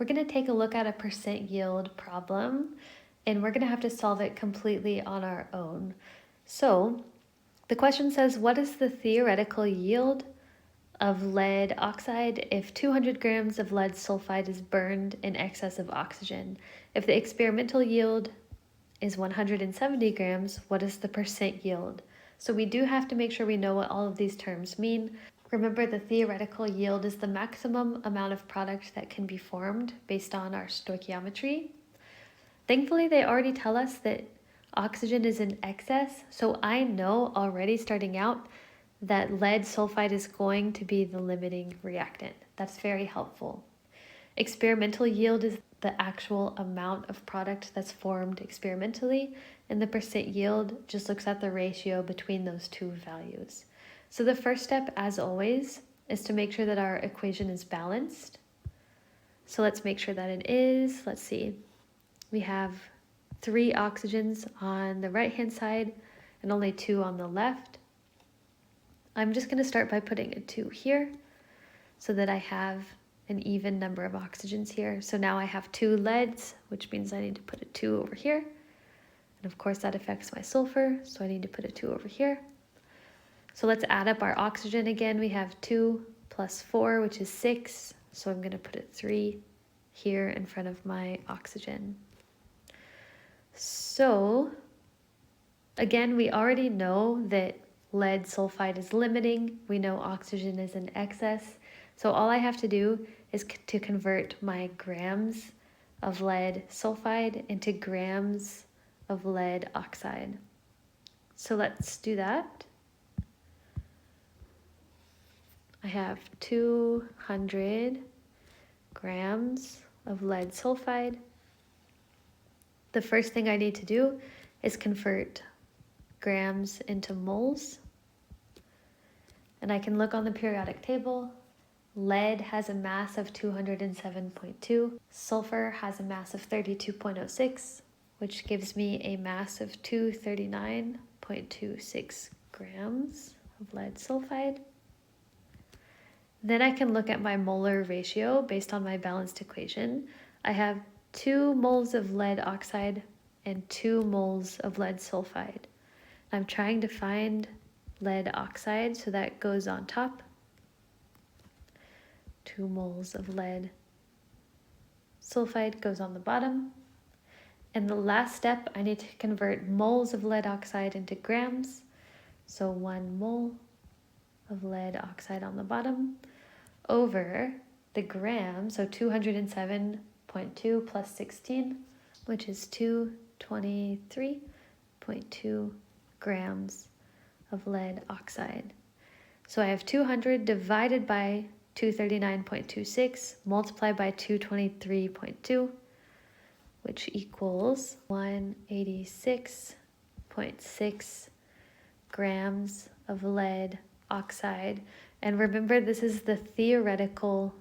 we're going to take a look at a percent yield problem, and we're going to have to solve it completely on our own. So the question says, what is the theoretical yield of lead oxide if 200 grams of lead sulfide is burned in excess of oxygen? If the experimental yield is 170 grams, what is the percent yield? So we do have to make sure we know what all of these terms mean. Remember, the theoretical yield is the maximum amount of product that can be formed based on our stoichiometry. Thankfully, they already tell us that oxygen is in excess, so I know already starting out that lead sulfide is going to be the limiting reactant. That's very helpful. Experimental yield is the actual amount of product that's formed experimentally, and the percent yield just looks at the ratio between those two values. So the first step, as always, is to make sure that our equation is balanced. So let's make sure that it is. Let's see. We have 3 oxygens on the right-hand side and only 2 on the left. I'm just going to start by putting a 2 here so that I have an even number of oxygens here. So now I have 2 leads, which means I need to put a 2 over here. And of course that affects my sulfur, so I need to put a 2 over here. So let's add up our oxygen again. We have 2 plus 4, which is 6. So I'm going to put a 3 here in front of my oxygen. So again, we already know that lead sulfide is limiting. We know oxygen is in excess. So all I have to do is to convert my grams of lead sulfide into grams of lead oxide. So let's do that. I have 200 grams of lead sulfide. The first thing I need to do is convert grams into moles. And I can look on the periodic table. Lead has a mass of 207.2. Sulfur has a mass of 32.06, which gives me a mass of 239.26 grams of lead sulfide. Then I can look at my molar ratio based on my balanced equation. I have 2 moles of lead oxide and 2 moles of lead sulfide. I'm trying to find lead oxide, so that goes on top. 2 moles of lead sulfide goes on the bottom. And the last step, I need to convert moles of lead oxide into grams. So 1 mole of lead oxide on the bottom over the gram, so 207.2 plus 16, which is 223.2 grams of lead oxide. So I have 200 divided by 239.26 multiplied by 223.2, which equals 186.6 grams of lead oxide. And remember, this is the theoretical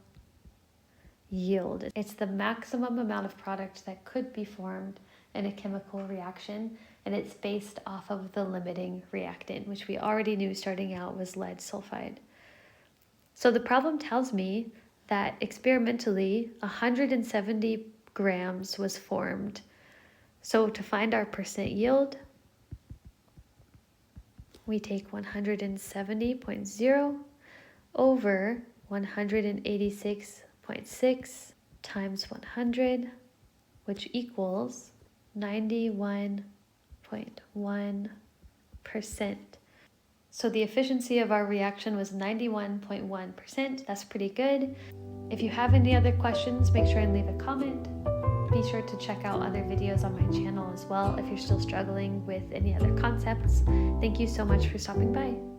yield. It's the maximum amount of product that could be formed in a chemical reaction, and it's based off of the limiting reactant, which we already knew starting out was lead sulfide. So the problem tells me that experimentally 170 grams was formed. So to find our percent yield, we take 170.0 over 186.6 times 100, which equals 91.1%. So the efficiency of our reaction was 91.1%. That's pretty good. If you have any other questions, make sure and leave a comment. Be sure to check out other videos on my channel as well if you're still struggling with any other concepts. Thank you so much for stopping by.